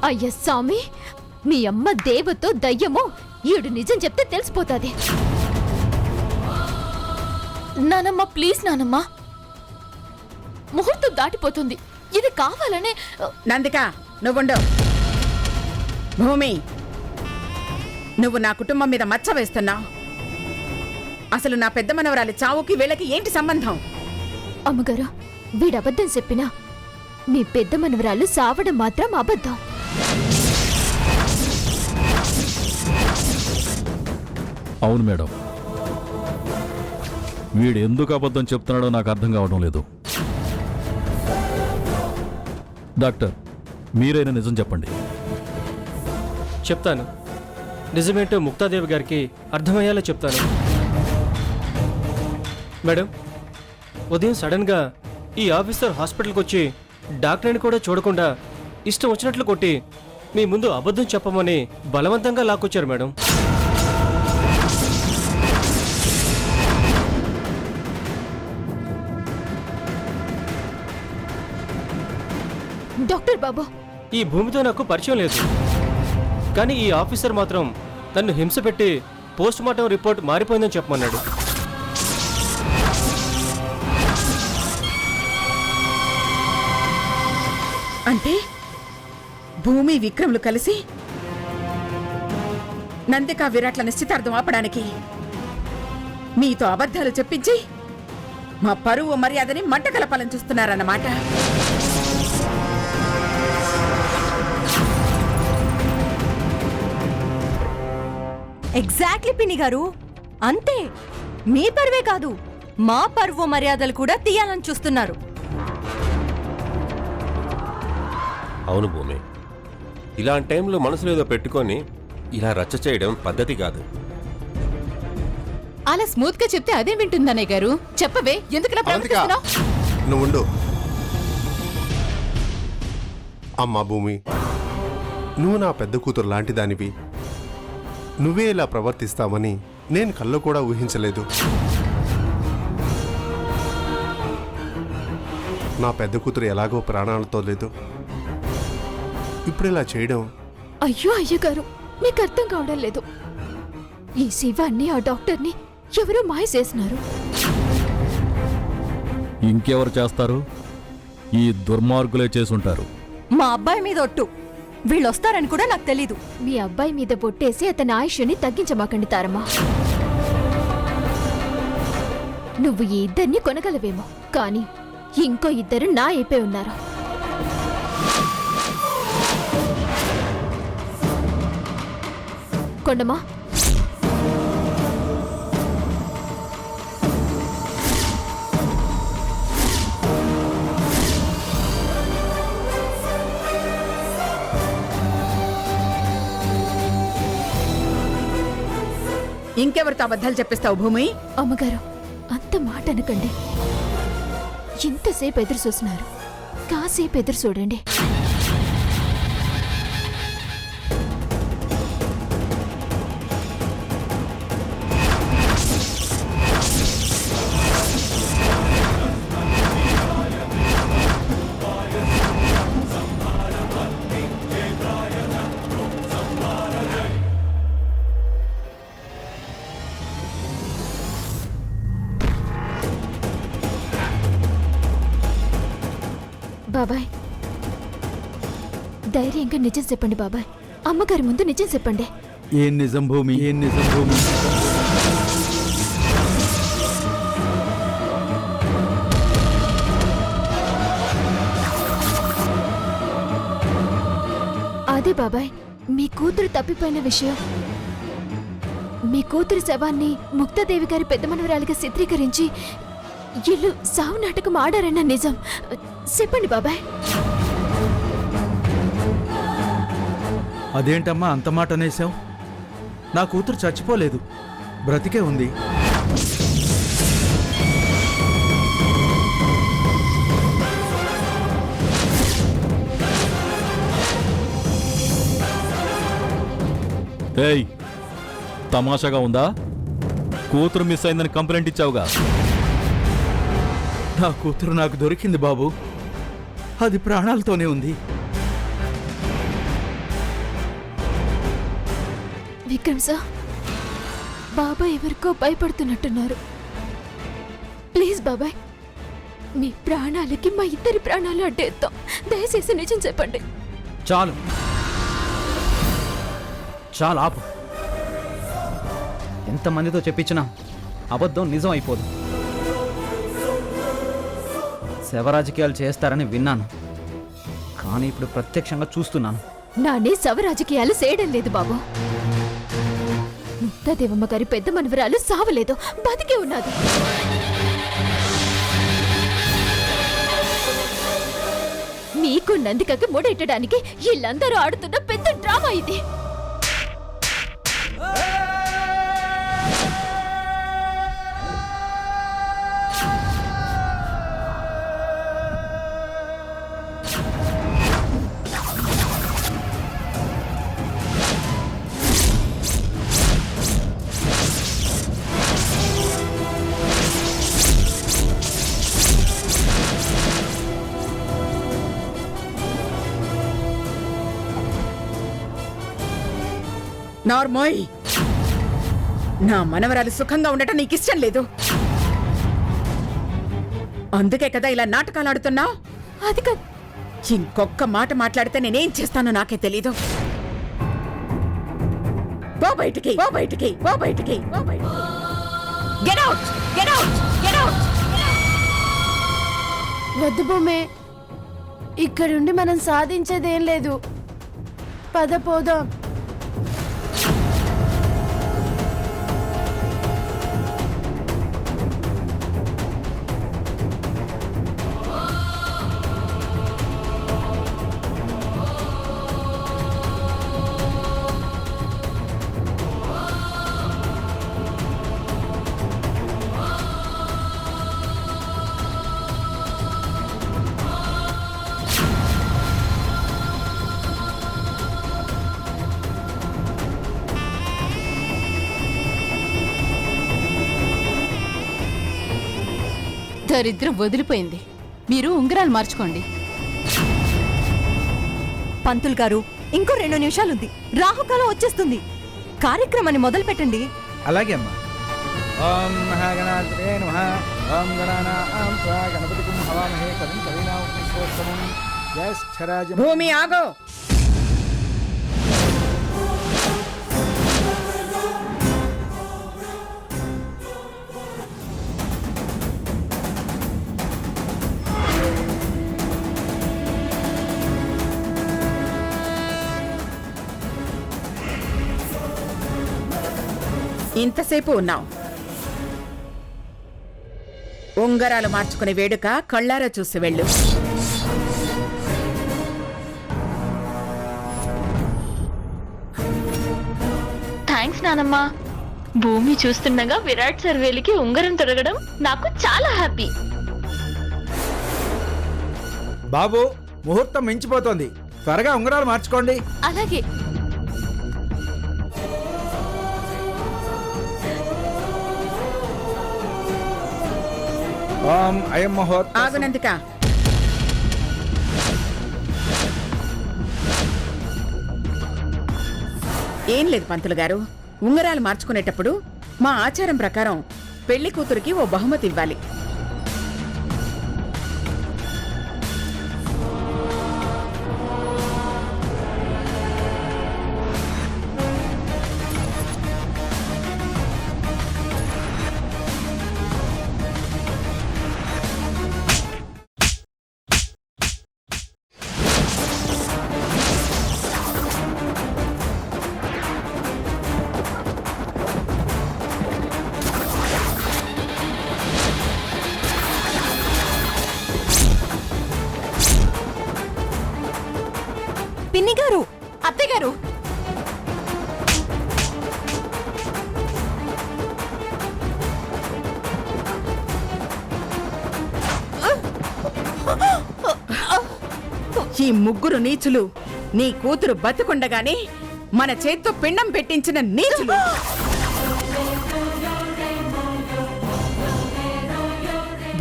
అయ్య స్వామి, మీ అమ్మ దేవతో దయ్యమో ఈడు నిజం చెప్తే తెలిసిపోతాది. నానమ్మ ప్లీజ్ నానమ్మ, ముహూర్తం దాటిపోతుంది. ఇది కావాలనే. నందిక నువ్వుండు. భూమి, నువ్వు నా కుటుంబం మీద మచ్చ వేస్తున్నావు. అసలు నా పెద్ద మనవరాలి చావుకి వీళ్ళకి ఏంటి సంబంధం? అమ్మగారు, వీడు అబద్ధం చెప్పినా మీ పెద్ద మనవరాలు సావడం మాత్రం అబద్ధం. అవును మేడం, వీడు ఎందుకు అబద్ధం చెప్తున్నాడో నాకు అర్థం కావడం లేదు. డాక్టర్, మీరైనా నిజం చెప్పండి. చెప్తాను. నిజమేంటో ముక్తాదేవి గారికి అర్థమయ్యేలా చెప్తాను. మేడం, ఉదయం సడన్గా ఈ ఆఫీసర్ హాస్పిటల్కి వచ్చి డాక్టర్ని కూడా చూడకుండా ఇష్టం వచ్చినట్లు కొట్టి మీ ముందు అబద్ధం చెప్పమని బలవంతంగా లాక్కొచ్చారు మేడం. డాక్టర్ బాబు, ఈ భూమితో నాకు పరిచయం లేదు, కానీ ఈ ఆఫీసర్ మాత్రం నన్ను హింస పెట్టి పోస్ట్ మార్టం రిపోర్ట్ మారిపోయిందని చెప్పమన్నాడు. అంటే భూమి విక్రములు కలిసి నందిక విరాట్ల నిశ్చితార్థం ఆపడానికి మీతో అబద్ధాలు చెప్పించి మా పరువు మర్యాదని మంటకలపాలని చూస్తున్నారన్నమాట. ఎగ్జాక్ట్లీ పిన్ని గారు, అంతే. మీ పరువే కాదు, మా పరువు మర్యాదలు కూడా తీయాలని చూస్తున్నారు. అవును భూమి, ఇలాంటి టైంలో మనసులో ఏదో పెట్టుకొని ఇలా రచ్చ చేయడం పద్ధతి కాదు. అలా స్మూత్ గా చెప్తే అదే వింటుందన్నయ్య గారు. చెప్పవే, ఎందుకు నువ్వుండు. అమ్మా భూమి, నువ్వు నా పెద్ద కూతురు లాంటి దానివి. నువ్వే ఇలా ప్రవర్తిస్తావని నేను కల్లో కూడా ఊహించలేదు. నా పెద్ద కూతురు ఎలాగో ప్రాణాలతో లేదు. ఇప్పుడు ఇలా చేయడం. అయ్యో అయ్యగారు, మీకు అర్థం కావడం లేదు. ఈ శివాన్ని, ఆ డాక్టర్ని ఎవరో మాయ చేసినారు. ఇంకెవరు చేస్తారు? ఈ దుర్మార్గులే చేసుంటారు. మా అబ్బాయి మీద ఒట్టు, వీళ్ళొస్తారని కూడా నాకు తెలీదు. మీ అబ్బాయి మీద బొట్టేసి అతని ఆయుష్ని తగ్గించమాకండి తారమ్మా. నువ్వు ఈ ఇద్దరిని కొనగలవేమో, కానీ ఇంకో ఇద్దరు నా అయిపోయి ఉన్నారు. కొండమా, ఇంకెవరితో అబద్ధాలు చెప్పిస్తావు భూమి? అమ్మగారు, అంత మాట అనకండి. ఎంతసేపు ఎదురు చూస్తున్నారు, కాసేపు ఎదురు చూడండి. బాబాయ్, ధైర్యంగా నిజం చెప్పండి బాబాయ్. అమ్మగారి ముందు నిజం చెప్పండి. ఏం నిజం భూమి, ఏం నిజం భూమి? అదే బాబాయ్, మీ కూతురు తప్పిపోయిన విషయం. మీ కూతురు శవాన్ని ముక్తాదేవి గారి పెద్ద మనవరాలిగా చిత్రీకరించి ఇల్లు సావు నాటకం ఆడారన్న నిజం చెప్పండి బాబాయ్. అదేంటమ్మా అంత మాట అనేసావు? నా కూతురు చచ్చిపోలేదు, బ్రతికే ఉంది. ఏయ్, తమాషాగా ఉందా? కూతురు మిస్ అయిందని కంప్లైంట్ ఇచ్చావుగా. నా కూతురు నాకు దొరికింది బాబు, అది ప్రాణాలతోనే ఉంది. విక్రమ్ సార్, బాబాయ్ ఎవరికో భయపడుతున్నట్టున్నారు. ప్లీజ్ బాబాయ్, మీ ప్రాణాలకి మా ఇద్దరి ప్రాణాలు అడ్డేస్తాం. దయచేసి నిజం చెప్పండి. చాలు చాలు, ఆపు. ఎంతమందితో చెప్పించినా అబద్ధం నిజం అయిపోదు. శవ రాజకీయాలు చేస్తారని విన్నాను, కానీ ఇప్పుడు ప్రత్యక్షంగా చూస్తున్నాను. నానే శవ రాజకీయాలు చేయడం లేదు బాబు. ముక్తాదేవమ్మ గారి పెద్ద మనవరాలు సావలేదు, బతికే ఉన్నది. మీకు నందికకి ముడెట్టడానికి వీళ్ళందరూ ఆడుతున్న పెద్ద డ్రామా ఇది. నార్మోయ్, నా మనవరాలు సుఖంగా ఉండటం నీకిష్టం లేదు. అందుకే కదా ఇలా నాటకాలు ఆడుతున్నావు. అది కాదు. ఇంకొక్క మాట మాట్లాడితే నేనేం చేస్తానో నాకే తెలీదు. పో బయటికి, పో బయటికి, పో బయటికి, పో బయటికి. Get out! Get out! Get out! వద్దు భూమే, ఇక్కడుండి మనం సాధించేదేం లేదు. పద పోదాం. దరిద్రం వదిలిపోయింది. మీరు ఉంగరాలు మార్చుకోండి. పంతులు గారు, ఇంకో 2 నిమిషాలుంది. రాహుకాలం వచ్చేస్తుంది. కార్యక్రమాన్ని మొదలు పెట్టండి. అలాగే అమ్మా. ఓం మహాగణాధిపతే నమః. ఓం గణానాం త్వా గణపతిం హవామహే కవిం కవీనాముపనిషత్తమం. జ్యేష్ఠరాజం. భూమి ఆగో. ఇంతసేపు ఉన్నావు. ఉంగరాలు మార్చుకునే వేడుక కళ్ళారా చూసి వెళ్ళు. థ్యాంక్స్ నానమ్మా. భూమి చూస్తుండగా విరాట్ సర్వేలికి ఉంగరం తొడగడం నాకు చాలా హ్యాపీ. బాబు, ముహూర్తం మించిపోతోంది. త్వరగా ఉంగరాలు మార్చుకోండి. అలాగే. ఓం అయం ముహూర్తం. ఆగునందిక, ఏం లేదు పంతులు గారు. ఉంగరాలు మార్చుకునేటప్పుడు మా ఆచారం ప్రకారం పెళ్లి కూతురికి ఓ బహుమతి ఇవ్వాలి. పిన్ని గారు, అత్తయ్య గారు, ఈ ముగ్గురు నీచులు నీ కూతురు బతుకుండగానే మన చేత్తో పిండం పెట్టించిన నీచులు.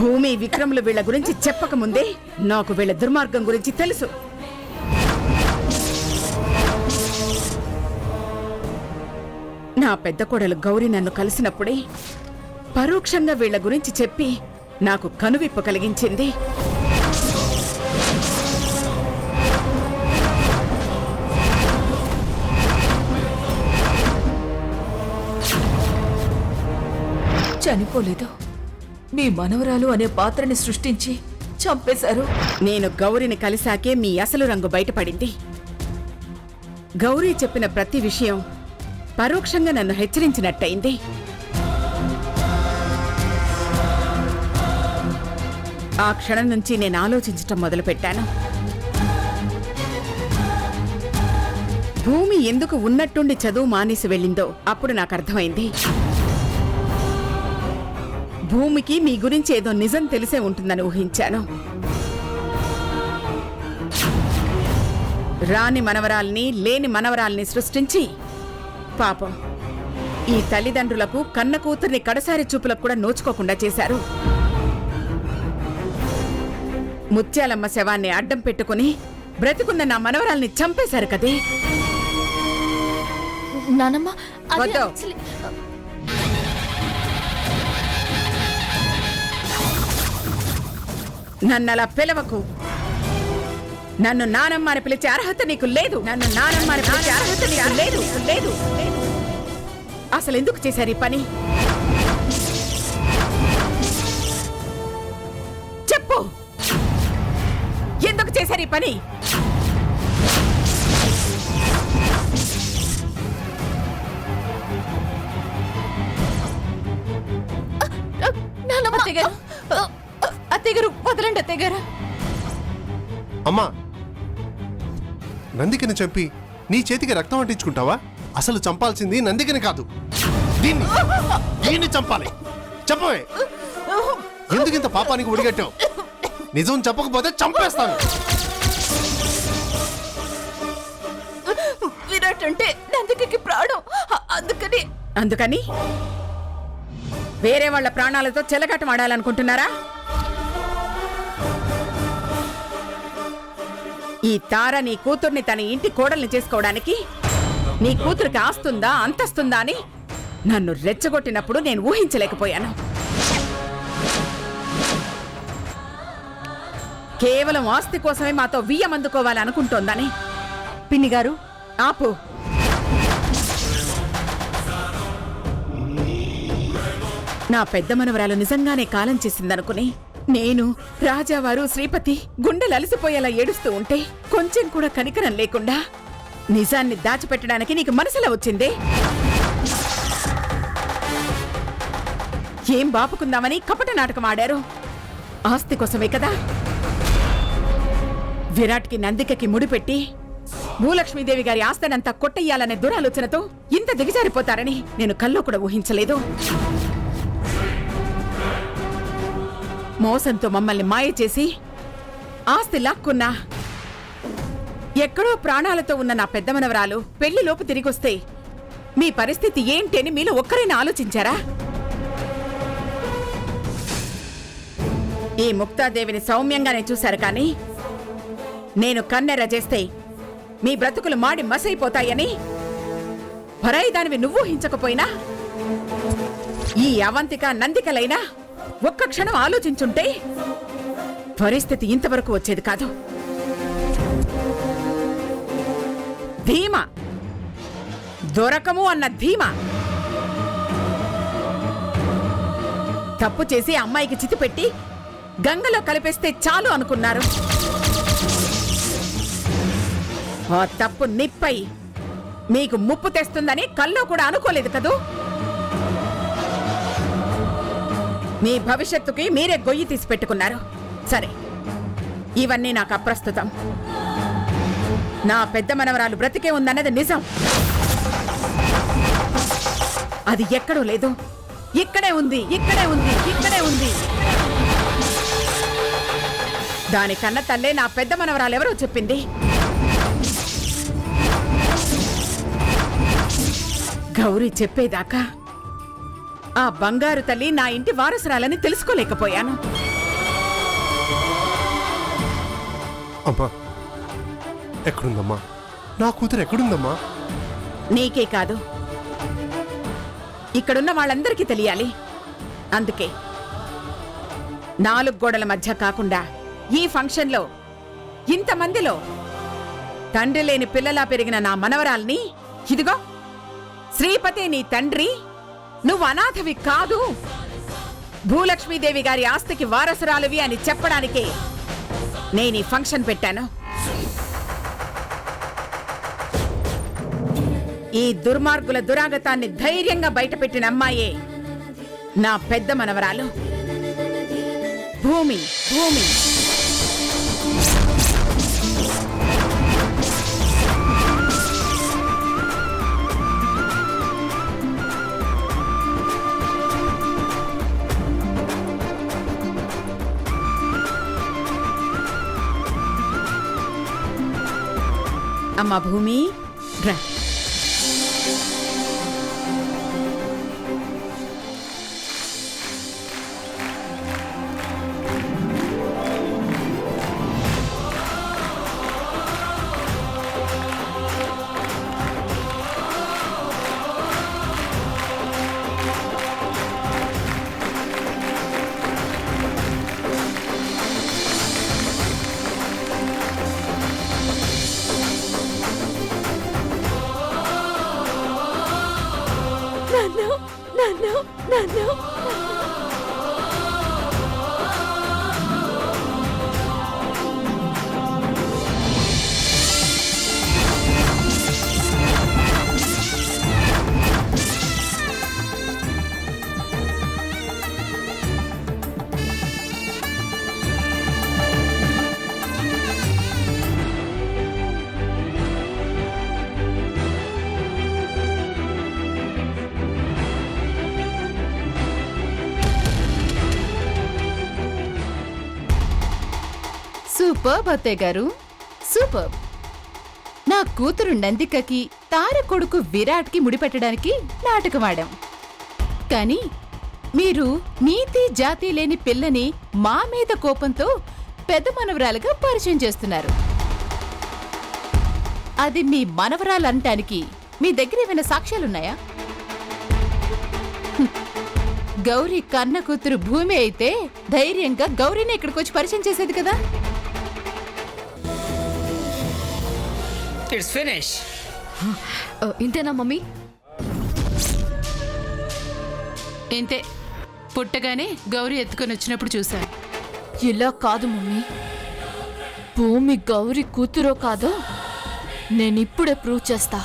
భూమి విక్రములు వీళ్ళ గురించి చెప్పకముందే నాకు వీళ్ళ దుర్మార్గం గురించి తెలుసు. నా పెద్ద కోడలు గౌరి నన్ను కలిసినప్పుడే పరోక్షంగా వీళ్ల గురించి చెప్పి నాకు కనువిప్పు కలిగించింది. చనిపోలేదు, మీ మనవరాలు అనే పాత్రని సృష్టించి చంపేశారు. నేను గౌరిని కలిసాకే మీ అసలు రంగు బయటపడింది. గౌరీ చెప్పిన ప్రతి విషయం పరోక్షంగా నన్ను హెచ్చరించినట్టయింది. ఆ క్షణం నుంచి నేను ఆలోచించటం మొదలుపెట్టాను. భూమి ఎందుకు ఉన్నట్టుండి చదువు మానేసి వెళ్ళిందో అప్పుడు నాకు అర్థమైంది. భూమికి మీ గురించి ఏదో నిజం తెలిసే ఉంటుందని ఊహించాను. రాని మనవరాల్ని లేని మనవరాల్ని సృష్టించి పాపం ఈ తల్లిదండ్రులకు కన్న కూతుర్ని కడసారి చూపులకు కూడా నోచుకోకుండా చేశారు. ముత్యాలమ్మ శవాన్ని అడ్డం పెట్టుకుని బ్రతికున్న నా మనవరాల్ని చంపేశారు కదే. నానమ్మ అది వద్దు. actually- నన్నలా పిలవకు. నన్ను నానమ్మ అని పిలిచే అర్హత నీకు లేదు. నన్ను నానమ్మ అని పిలిచే అర్హత నీకు లేదు. లేదు. అసలు ఎందుకు చేశారు ఈ పని? చెప్పు, ఎందుకు చేశారు ఈ పని? నానమ్మ అత్తయ్యగారు వదలండి అత్తయ్యగారు. అమ్మా, నందికని చెప్పి నీ చేతికి రక్తం అంటించుకుంటావా? అసలు చంపాల్సింది నందికని కాదు, దీన్ని చంపాలి. చెప్పవే, ఎందుకింత పాపానికి ఒడిగట్టావు? నిజం చెప్పకపోతే చంపేస్తాను. విరాట్ అంటే నందికకి ప్రాణం, అందుకని అందుకని వేరే వాళ్ళ ప్రాణాలతో చెలగాటం ఆడాలనుకుంటున్నారా? ఈ తార నీ కూతుర్ని తన ఇంటి కోడల్ని చేసుకోవడానికి నీ కూతురికి ఆస్తుందా అంతస్తుందా అని నన్ను రెచ్చగొట్టినప్పుడు నేను ఊహించలేకపోయాను. కేవలం ఆస్తి కోసమే మాతో వియ్యమందుకోవాలనుకుంటోందని. పిన్ని గారు, ఆపు. నా పెద్ద మనవరాలు నిజంగానే కాలం చేసిందనుకుని నేను, రాజావారు, శ్రీపతి గుండెలు అలసిపోయేలా ఏడుస్తూ ఉంటే కొంచెం కూడా కనికరం లేకుండా నిజాన్ని దాచిపెట్టడానికి నీకు మనసులో వచ్చిందే? ఏం బాపుకుందామని కపట నాటకం ఆడారు? ఆస్తి కోసమే కదా. విరాట్కి నందికకి ముడిపెట్టి భూలక్ష్మీదేవి గారి ఆస్తినంతా కొట్టెయ్యాలనే దురాలోచనతో ఇంత దిగజారిపోతారని నేను కల్లో కూడా ఊహించలేదు. మోసంతో మమ్మల్ని మాయ చేసి ఆస్తి లాక్కున్నా ఎక్కడో ప్రాణాలతో ఉన్న నా పెద్ద మనవరాలు పెళ్లిలోపు తిరిగొస్తే మీ పరిస్థితి ఏంటి అని మీలో ఒక్కరైనా ఆలోచించారా? ఈ ముక్తాదేవిని సౌమ్యంగానే చూశారు కానీ నేను కన్నెర్ర చేస్తే మీ బ్రతుకులు మాడి మసైపోతాయని పరాయిదానివి నువ్వు ఊహించకపోయినా ఈ అవంతిక నందికలైనా ఒక్క క్షణం ఆలోచించుంటే పరిస్థితి ఇంతవరకు వచ్చేది కాదు. ధీమా, దొరకము అన్న ధీమా. తప్పు చేసి అమ్మాయికి చితి పెట్టి గంగలో కలిపేస్తే చాలు అనుకున్నారు. ఆ తప్పు నిప్పై మీకు ముప్పు తెస్తుందని కల్లో కూడా అనుకోలేదు కదూ. మీ భవిష్యత్తుకి మీరే గొయ్యి తీసి పెట్టుకున్నారు. సరే, ఇవన్నీ నాకు అప్రస్తుతం. నా పెద్ద మనవరాలు బ్రతికే ఉందన్నది నిజం. అది ఎక్కడో లేదు, ఇక్కడే ఉంది, ఇక్కడే ఉంది, ఇక్కడే ఉంది. దానికన్నా తల్లే నా పెద్ద మనవరాలు ఎవరో చెప్పింది. గౌరీ చెప్పేదాకా ఆ బంగారు తల్లి నా ఇంటి వారసురాలని తెలుసుకోలేకపోయాను. అమ్మా, ఎక్కడుందమ్మా? నా కూతురు ఎక్కడుందమ్మా? నీకే కాదు, ఇక్కడున్న వాళ్ళందరికీ తెలియాలి. అందుకే 4 గోడల మధ్య కాకుండా ఈ ఫంక్షన్లో ఇంతమందిలో తండ్రి లేని పిల్లలా పెరిగిన నా మనవరాల్ని, ఇదిగో శ్రీపతి నీ తండ్రి, నువ్వు అనాథవి కాదు, భూలక్ష్మీదేవి గారి ఆస్తికి వారసురాలివి అని చెప్పడానికే నేను ఈ ఫంక్షన్ పెట్టాను. ఈ దుర్మార్గుల దురాగతాన్ని ధైర్యంగా బయటపెట్టిన అమ్మాయే నా పెద్ద మనవరాలు భూమి. భూమి అమ్మా భూమి రా. సూపర్ అత్తయ్య గారు, సూపర్. నా కూతురు నందికకి తార కొడుకు విరాట్కి ముడిపెట్టడానికి నాటకం ఆడాం. కానీ మీరు నీతి జాతి లేని పిల్లని మా మీద కోపంతో పెద్ద మనవరాలుగా పరిచయం చేస్తున్నారు. అది మీ మనవరాలంటానికి మీ దగ్గర ఏమైనా సాక్ష్యాలున్నాయా? గౌరీ కన్న కూతురు భూమి అయితే ధైర్యంగా గౌరీని ఇక్కడికి వచ్చి పరిచయం చేసేది కదా. It's finish. ఇంతేనా మమ్మీ? ఇంతే. పుట్టగానే గౌరీ ఎత్తుకొని వచ్చినప్పుడు చూశాను. ఇలా కాదు మమ్మీ, భూమి గౌరీ కూతురో కాదో నేనిప్పుడే ప్రూవ్ చేస్తా.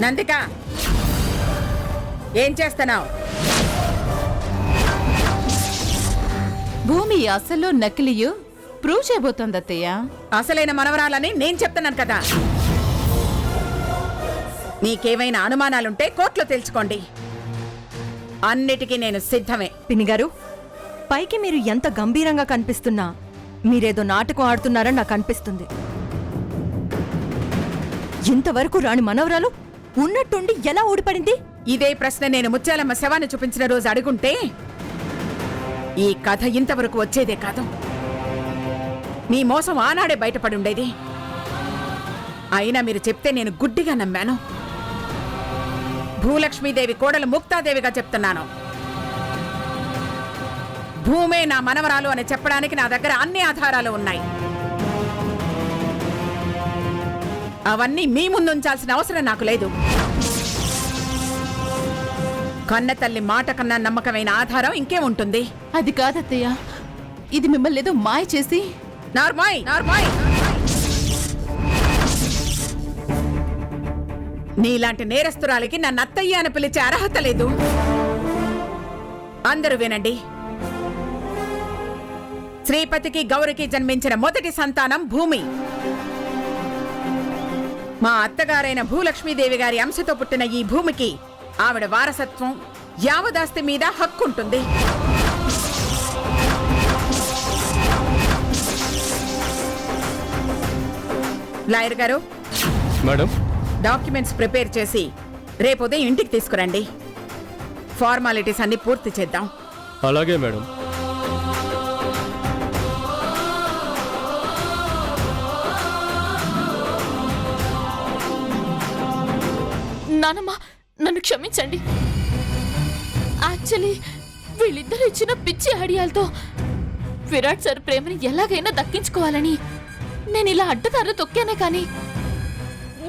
నందిక, ఏం చేస్తున్నావు? భూమి అసలు నకిలీయు ప్రూవ్ చేయబోతోంది అత్తయ్య. అసలైన మనవరాలని నేను చెప్తున్నాను కదా. నీకేమైనా అనుమానాలుంటే కోర్టులో తెలుసుకోండి. అన్నిటికీ నేను సిద్ధమే. పిన్నిగారు, పైకి మీరు ఎంత గంభీరంగా కనిపిస్తున్నా మీరేదో నాటకం ఆడుతున్నారని నాకు అనిపిస్తుంది. ఇంతవరకు రాని మనవరాలు ఉన్నట్టుండి ఎలా ఊడిపడింది? ఇదే ప్రశ్న నేను ముత్యాలమ్మ శవాన్ని చూపించిన రోజు అడుగుంటే ఈ కథ ఇంతవరకు వచ్చేదే కాదు. మీ మోసం ఆనాడే బయటపడి ఉండేది. అయినా మీరు చెప్తే నేను గుడ్డిగా నమ్మాను. భూలక్ష్మీదేవి కోడలు ముక్తాదేవిగా చెప్తున్నాను. భూమే నా మనవరాలు అని చెప్పడానికి నా దగ్గర అన్ని ఆధారాలు ఉన్నాయి. అవన్నీ మీ ముందుంచాల్సిన అవసరం నాకు లేదు. కన్న తల్లి మాట కన్నా నమ్మకమైన ఆధారం ఇంకేముంటుంది? అది కాదత్తయ్య, ఇది మిమ్మల్ని ఏదో మాయ చేసి. నార్మాయ్ నార్మాయ్, నీలాంటి నేరస్తురాలికి నన్ను అత్తయ్య అని పిలిచే అర్హత లేదు. అందరూ వినండి. శ్రీపతికి గౌరికి జన్మించిన మొదటి సంతానం భూమి. మా అత్తగారైన భూలక్ష్మీదేవి గారి అంశతో పుట్టిన ఈ భూమికి ఆవిడ వారసత్వం, యావదాస్తి మీద హక్కుంటుంది. లాయర్ గారు, మేడం డాక్యుమెంట్స్ ప్రిపేర్ చేసి రేపు ఉదయం ఇంటికి తీసుకురండి. ఫార్మాలిటీస్ అన్ని పూర్తి చేద్దాం. అలాగే మేడం. నానమ్మ, నన్ను క్షమించండి. యాక్చువల్లీ వీళ్ళిద్దరూ ఇచ్చిన పిచ్చి ఐడియాలతో విరాట్ సార్ ప్రేమని ఎలాగైనా దక్కించుకోవాలని నేను ఇలా అడ్డదారు తొక్కానే కానీ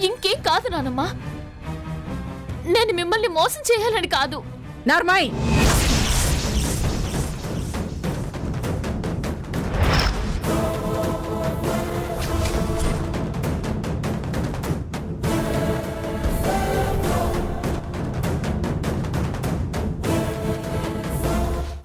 ఇంకేం కాదు నానమ్మ. నేను మిమ్మల్ని మోసం చేయాలని కాదు. నార్మాయ్